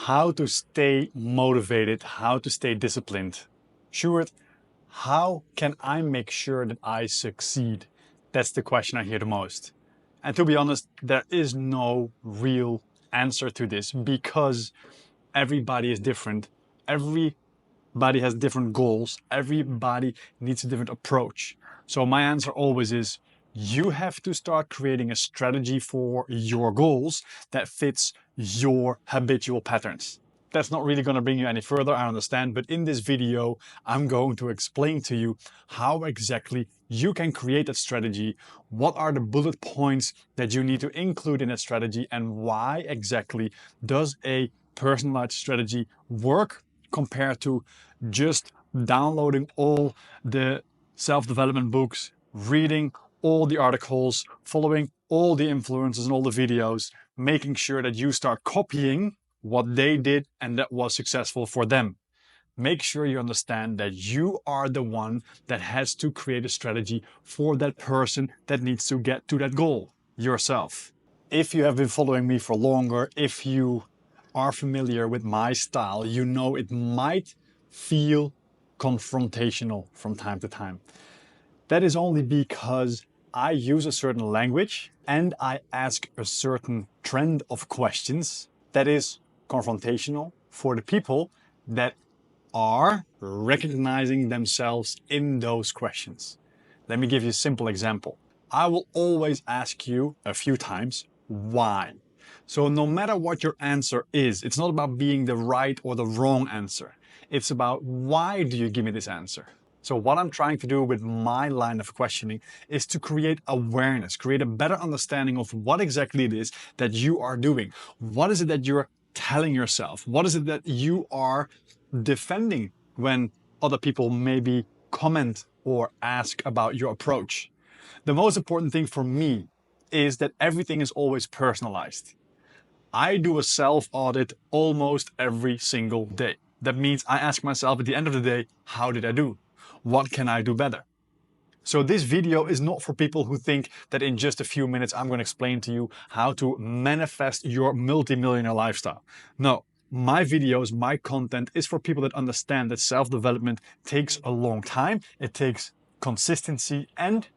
how to stay motivated, how to stay disciplined. Stuart, how can I make sure that I succeed? That's the question I hear the most. And to be honest, there is no real answer to this because everybody is different. Everybody has different goals. Everybody needs a different approach. So my answer always is you have to start creating a strategy for your goals that fits your habitual patterns. That's not really going to bring you any further, I understand, but in this video, I'm going to explain to you how exactly you can create that strategy, what are the bullet points that you need to include in that strategy, and why exactly does a personalized strategy work compared to just downloading all the self-development books, reading all the articles, following all the influencers and all the videos, making sure that you start copying what they did and that was successful for them. Make sure you understand that you are the one that has to create a strategy for that person that needs to get to that goal, yourself. If you have been following me for longer, if you are familiar with my style, you know it might feel confrontational from time to time. That is only because I use a certain language and I ask a certain trend of questions that is confrontational for the people that are recognizing themselves in those questions. Let me give you a simple example. I will always ask you a few times, why? So no matter what your answer is, it's not about being the right or the wrong answer. It's about why do you give me this answer? So what I'm trying to do with my line of questioning is to create awareness, create a better understanding of what exactly it is that you are doing. What is it that you're telling yourself? What is it that you are defending when other people maybe comment or ask about your approach? The most important thing for me is that everything is always personalized. I do a self-audit almost every single day. That means I ask myself at the end of the day, how did I do? What can I do better? So this video is not for people who think that in just a few minutes I'm going to explain to you how to manifest your multi-millionaire lifestyle. No, my videos, my content is for people that understand that self-development takes a long time, it takes consistency, and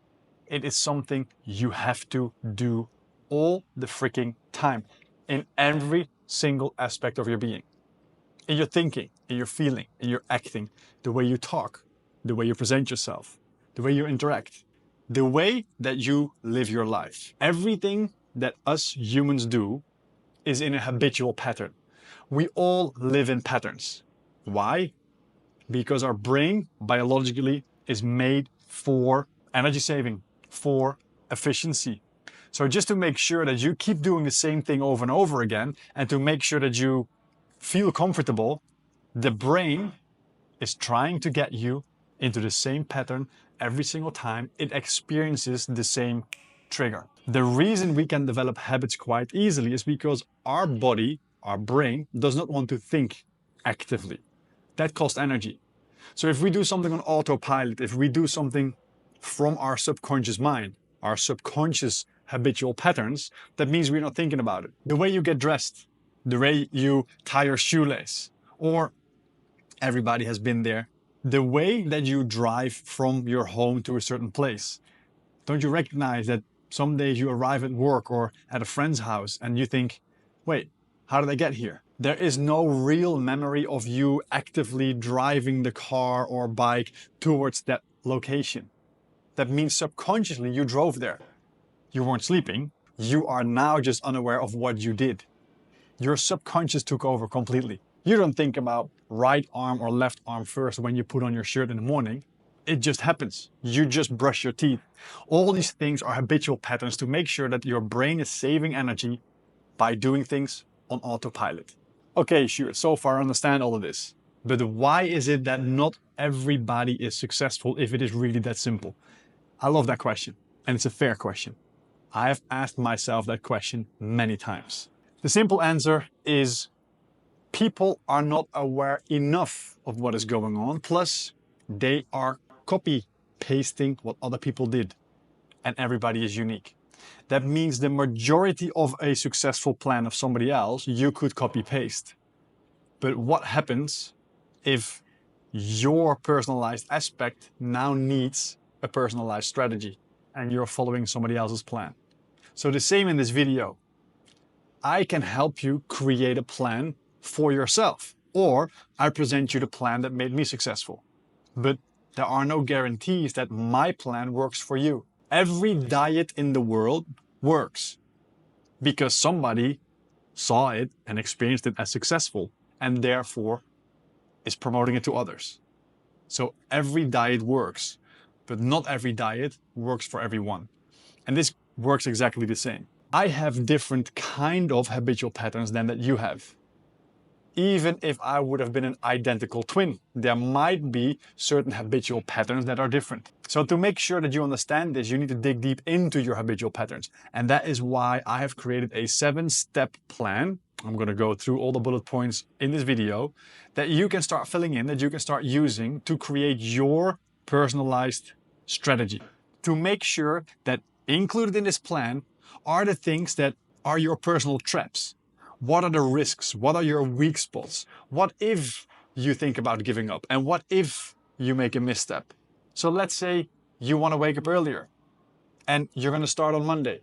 it is something you have to do all the freaking time in every single aspect of your being. In your thinking, in your feeling, in your acting, the way you talk, the way you present yourself, the way you interact, the way that you live your life. Everything that us humans do is in a habitual pattern. We all live in patterns. Why? Because our brain biologically is made for energy saving, for efficiency. So just to make sure that you keep doing the same thing over and over again, and to make sure that you feel comfortable, the brain is trying to get you into the same pattern every single time it experiences the same trigger. The reason we can develop habits quite easily is because our body, our brain, does not want to think actively. That costs energy. So if we do something on autopilot, if we do something from our subconscious mind, our subconscious habitual patterns, that means we're not thinking about it. The way you get dressed, the way you tie your shoelace, or everybody has been there, the way that you drive from your home to a certain place. Don't you recognize that some days you arrive at work or at a friend's house and you think, wait, how did I get here? There is no real memory of you actively driving the car or bike towards that location. That means subconsciously you drove there. You weren't sleeping. You are now just unaware of what you did. Your subconscious took over completely. You don't think about right arm or left arm first when you put on your shirt in the morning. It just happens. You just brush your teeth. All these things are habitual patterns to make sure that your brain is saving energy by doing things on autopilot. Okay, sure, so far I understand all of this. But why is it that not everybody is successful if it is really that simple? I love that question, and it's a fair question. I have asked myself that question many times. The simple answer is people are not aware enough of what is going on, plus they are copy pasting what other people did, and everybody is unique. That means the majority of a successful plan of somebody else you could copy paste. But what happens if your personalized aspect now needs a personalized strategy and you're following somebody else's plan? So the same in this video. I can help you create a plan for yourself, or I present you the plan that made me successful. But there are no guarantees that my plan works for you. Every diet in the world works because somebody saw it and experienced it as successful and therefore is promoting it to others. So every diet works, but not every diet works for everyone. And this works exactly the same. I have different kind of habitual patterns than that you have. Even if I would have been an identical twin, there might be certain habitual patterns that are different. So to make sure that you understand this, you need to dig deep into your habitual patterns. And that is why I have created a 7-step plan. I'm going to go through all the bullet points in this video that you can start filling in, that you can start using to create your personalized strategy. To make sure that included in this plan are the things that are your personal traps. What are the risks? What are your weak spots? What if you think about giving up? And what if you make a misstep? So let's say you want to wake up earlier and you're going to start on Monday.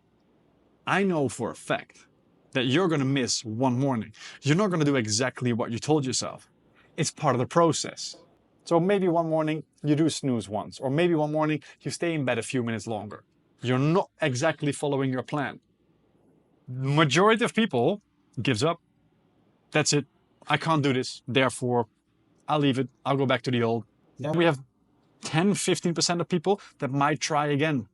I know for a fact that you're going to miss one morning. You're not going to do exactly what you told yourself. It's part of the process. So maybe one morning you do snooze once, or maybe one morning you stay in bed a few minutes longer. You're not exactly following your plan. Majority of people gives up. That's it. I can't do this. Therefore, I'll leave it. I'll go back to the old. Yeah. We have 10-15% of people that might try again.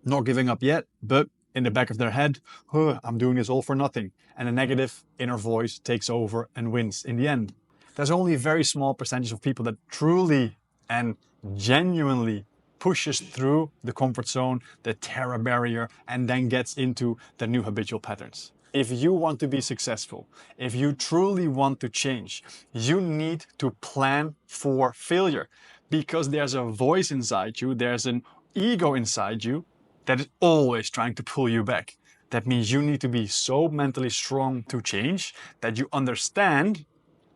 Not giving up yet, but in the back of their head, I'm doing this all for nothing. And a negative inner voice takes over and wins in the end. There's only a very small percentage of people that truly and genuinely pushes through the comfort zone, the terror barrier, and then gets into the new habitual patterns. If you want to be successful, if you truly want to change, you need to plan for failure, because there's a voice inside you, there's an ego inside you that is always trying to pull you back. That means you need to be so mentally strong to change that you understand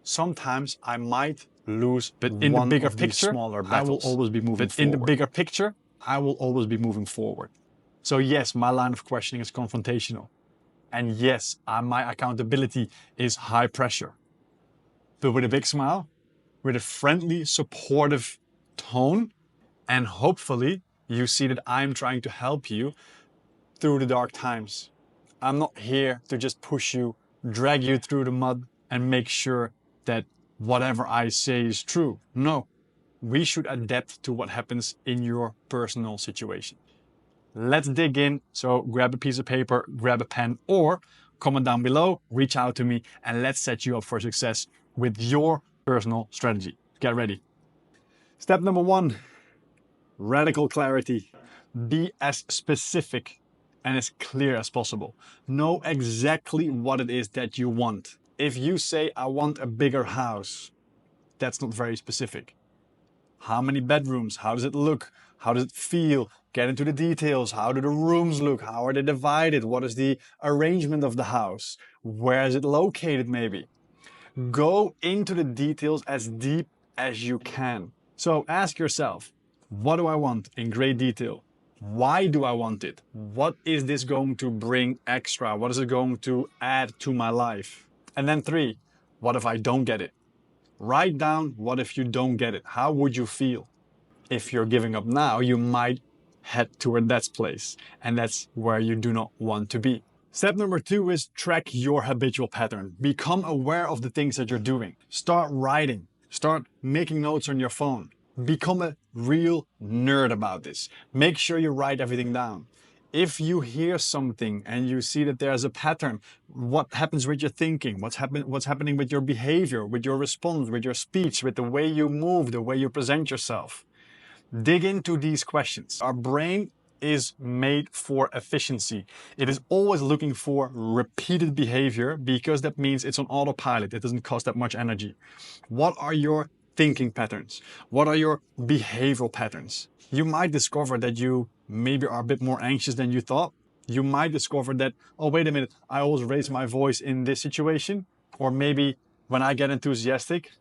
sometimes I might lose, but in the bigger picture, smaller battles. I will always be moving forward. In the bigger picture, I will always be moving forward. So yes, my line of questioning is confrontational. And yes, my accountability is high pressure. But with a big smile, with a friendly, supportive tone, and hopefully you see that I'm trying to help you through the dark times. I'm not here to just push you, drag you through the mud, and make sure that whatever I say is true. No, we should adapt to what happens in your personal situation. Let's dig in. So grab a piece of paper, grab a pen, or comment down below, reach out to me, and let's set you up for success with your personal strategy. Get ready. Step number 1, radical clarity. Be as specific and as clear as possible. Know exactly what it is that you want. If you say, I want a bigger house, that's not very specific. How many bedrooms? How does it look? How does it feel? Get into the details. How do the rooms look? How are they divided? What is the arrangement of the house? Where is it located maybe? Go into the details as deep as you can. So ask yourself, what do I want in great detail? Why do I want it? What is this going to bring extra? What is it going to add to my life? And then 3, what if I don't get it? Write down, what if you don't get it? How would you feel? If you're giving up now, you might head toward that place, and that's where you do not want to be. Step number 2 is track your habitual pattern. Become aware of the things that you're doing. Start writing. Start making notes on your phone. Become a real nerd about this. Make sure you write everything down. If you hear something and you see that there's a pattern, what happens with your thinking? What's happening with your behavior, with your response, with your speech, with the way you move, the way you present yourself? Dig into these questions. Our brain is made for efficiency. It is always looking for repeated behavior because that means it's on autopilot. It doesn't cost that much energy. What are your thinking patterns? What are your behavioral patterns? You might discover that you maybe are a bit more anxious than you thought. You might discover that, oh, wait a minute, I always raise my voice in this situation. Or maybe When I get enthusiastic,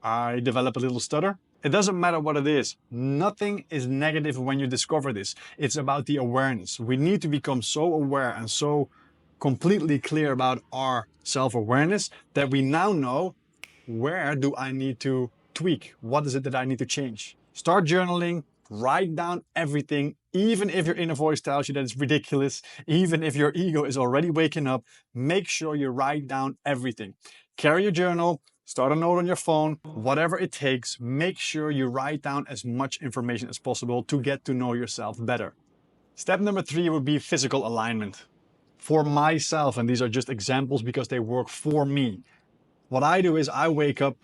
I develop a little stutter. It doesn't matter what it is. Nothing is negative when you discover this. It's about the awareness. We need to become so aware and so completely clear about our self-awareness that we now know, where do I need to tweak? What is it that I need to change? Start journaling, write down everything, even if your inner voice tells you that it's ridiculous, even if your ego is already waking up, make sure you write down everything. Carry your journal, start a note on your phone, whatever it takes, make sure you write down as much information as possible to get to know yourself better. Step number 3 would be physical alignment. For myself, and these are just examples because they work for me, what I do is I wake up,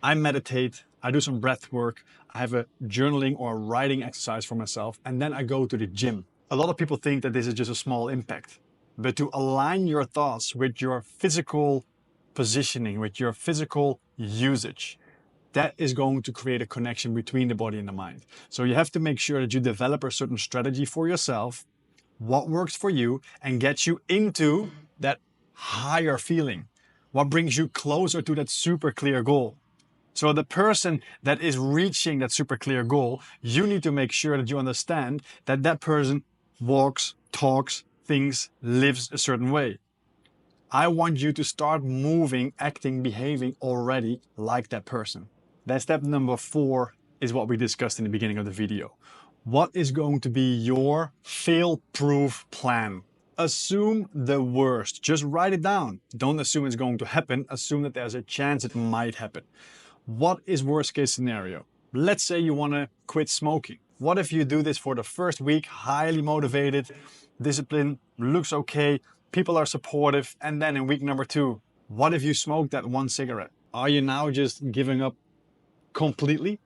I meditate, I do some breath work, I have a journaling or writing exercise for myself, and then I go to the gym. A lot of people think that this is just a small impact, but to align your thoughts with your physical positioning, with your physical usage, that is going to create a connection between the body and the mind. So you have to make sure that you develop a certain strategy for yourself, what works for you, and gets you into that higher feeling. What brings you closer to that super clear goal? So the person that is reaching that super clear goal, you need to make sure that you understand that that person walks, talks, thinks, lives a certain way. I want you to start moving, acting, behaving already like that person. Then step number 4 is what we discussed in the beginning of the video. What is going to be your fail-proof plan? Assume the worst. Just write it down. Don't assume it's going to happen. Assume that there's a chance it might happen. What is worst case scenario? Let's say you want to quit smoking. What if you do this for the first week, highly motivated, discipline, looks okay, people are supportive, and then in week number 2, what if you smoke that one cigarette? Are you now just giving up completely?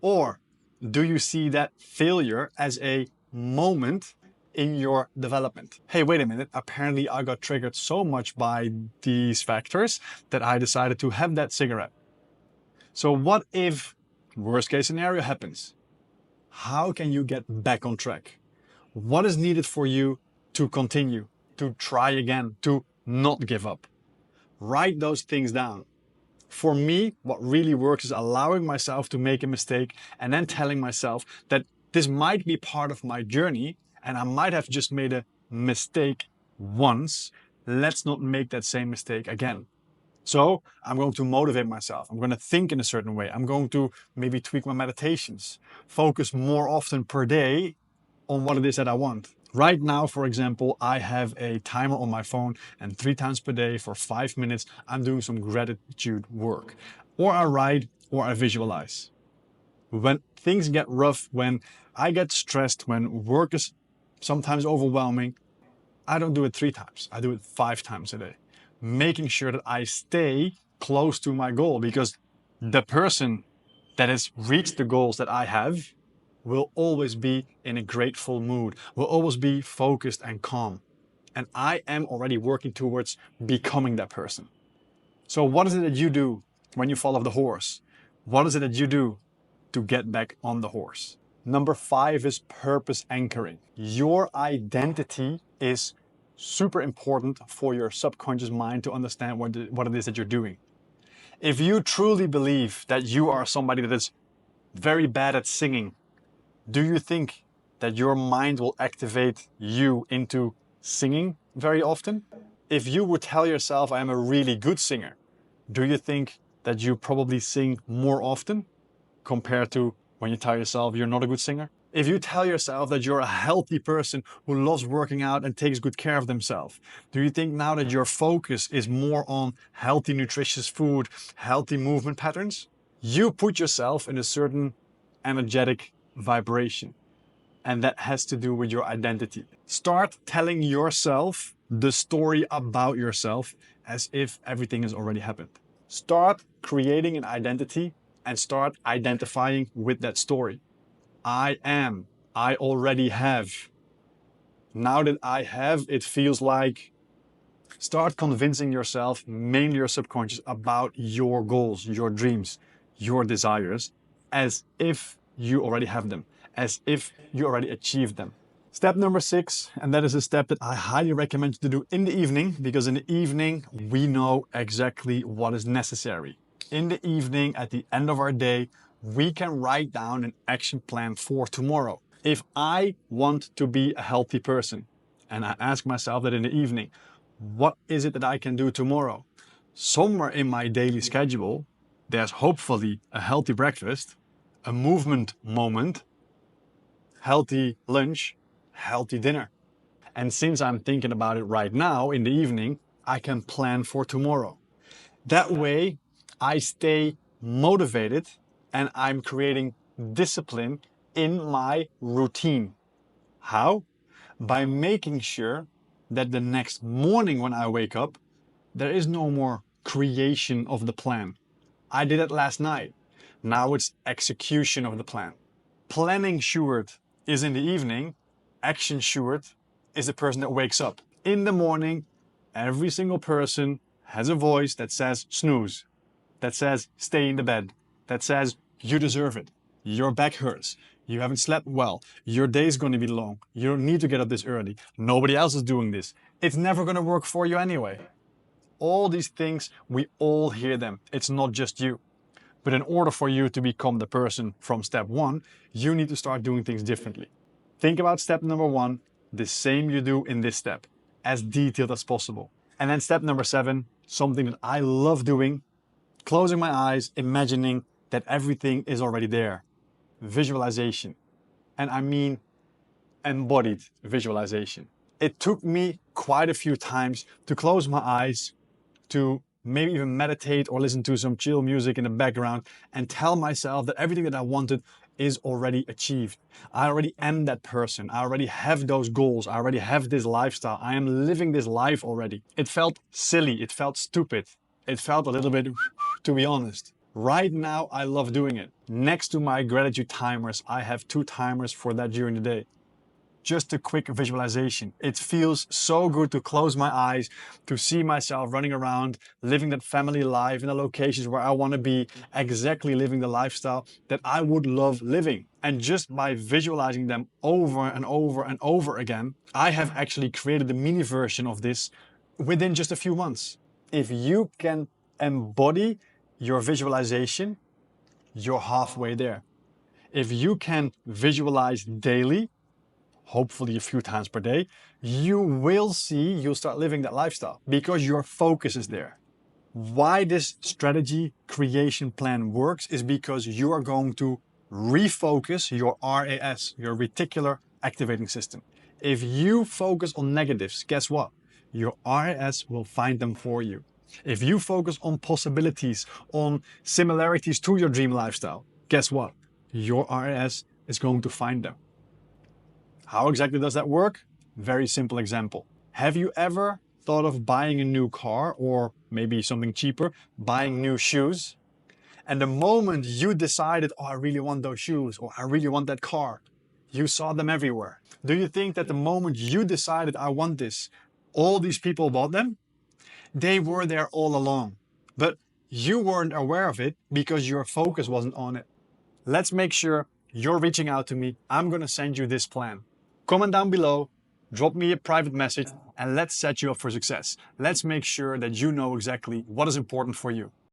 Or do you see that failure as a moment in your development? Hey, wait a minute, apparently I got triggered so much by these factors that I decided to have that cigarette. So what if worst case scenario happens? How can you get back on track? What is needed for you to continue, to try again, to not give up? Write those things down. For me, what really works is allowing myself to make a mistake and then telling myself that this might be part of my journey and I might have just made a mistake once. Let's not make that same mistake again. So I'm going to motivate myself. I'm going to think in a certain way. I'm going to maybe tweak my meditations, focus more often per day on what it is that I want. Right now, for example, I have a timer on my phone, and 3 times per day for 5 minutes, I'm doing some gratitude work. Or I write, or I visualize. When things get rough, when I get stressed, when work is sometimes overwhelming, I don't do it 3 times. I do it 5 times a day, making sure that I stay close to my goal, because the person that has reached the goals that I have will always be in a grateful mood, will always be focused and calm. And I am already working towards becoming that person. So what is it that you do when you fall off the horse? What is it that you do to get back on the horse? Number 5 is purpose anchoring. Your identity is super important for your subconscious mind to understand what it is that you're doing. If you truly believe that you are somebody that is very bad at singing, do you think that your mind will activate you into singing very often? If you would tell yourself, I am a really good singer, do you think that you probably sing more often compared to when you tell yourself you're not a good singer? If you tell yourself that you're a healthy person who loves working out and takes good care of themselves, do you think now that your focus is more on healthy, nutritious food, healthy movement patterns? You put yourself in a certain energetic vibration, and that has to do with your identity. Start telling yourself the story about yourself as if everything has already happened. Start creating an identity and start identifying with that story. I am, I already have. Now that I have, it feels like. Start convincing yourself, mainly your subconscious, about your goals, your dreams, your desires, as if you already have them, as if you already achieved them. Step number 6, and that is a step that I highly recommend you to do in the evening, because in the evening we know exactly what is necessary. In the evening, at the end of our day, we can write down an action plan for tomorrow. If I want to be a healthy person, and I ask myself that in the evening, what is it that I can do tomorrow? Somewhere in my daily schedule, there's hopefully a healthy breakfast, a movement moment, healthy lunch, healthy dinner. And since I'm thinking about it right now in the evening, I can plan for tomorrow. That way, I stay motivated and I'm creating discipline in my routine. How? By making sure that the next morning when I wake up, there is no more creation of the plan. I did it last night. Now it's execution of the plan. Planning Stuart is in the evening. Action Stuart is the person that wakes up. In the morning, every single person has a voice that says snooze, that says stay in the bed, that says you deserve it, your back hurts, you haven't slept well, your day's going to be long, you don't need to get up this early, nobody else is doing this, it's never going to work for you anyway. All these things, we all hear them. It's not just you. But in order for you to become the person from step 1, you need to start doing things differently. Think about step number 1, the same you do in this step, as detailed as possible. And then step number 7, something that I love doing, closing my eyes, imagining that everything is already there. Visualization. And I mean embodied visualization. It took me quite a few times to close my eyes, to maybe even meditate or listen to some chill music in the background and tell myself that everything that I wanted is already achieved. I already am that person. I already have those goals. I already have this lifestyle. I am living this life already. It felt silly. It felt stupid. It felt a little bit, to be honest. Right now, I love doing it. Next to my gratitude timers, I have 2 timers for that during the day. Just a quick visualization. It feels so good to close my eyes, to see myself running around, living that family life in the locations where I want to be, exactly living the lifestyle that I would love living. And just by visualizing them over and over and over again, I have actually created a mini version of this within just a few months. If you can embody your visualization, you're halfway there. If you can visualize daily, hopefully a few times per day, you'll start living that lifestyle because your focus is there. Why this strategy creation plan works is because you are going to refocus your RAS, your reticular activating system. If you focus on negatives, guess what? Your RAS will find them for you. If you focus on possibilities, on similarities to your dream lifestyle, guess what? Your RAS is going to find them. How exactly does that work? Very simple example. Have you ever thought of buying a new car, or maybe something cheaper, buying new shoes? And the moment you decided, oh, I really want those shoes, or I really want that car, you saw them everywhere. Do you think that the moment you decided, I want this, all these people bought them? They were there all along, but you weren't aware of it because your focus wasn't on it. Let's make sure you're reaching out to me. I'm going to send you this plan. Comment down below, drop me a private message, and let's set you up for success. Let's make sure that you know exactly what is important for you.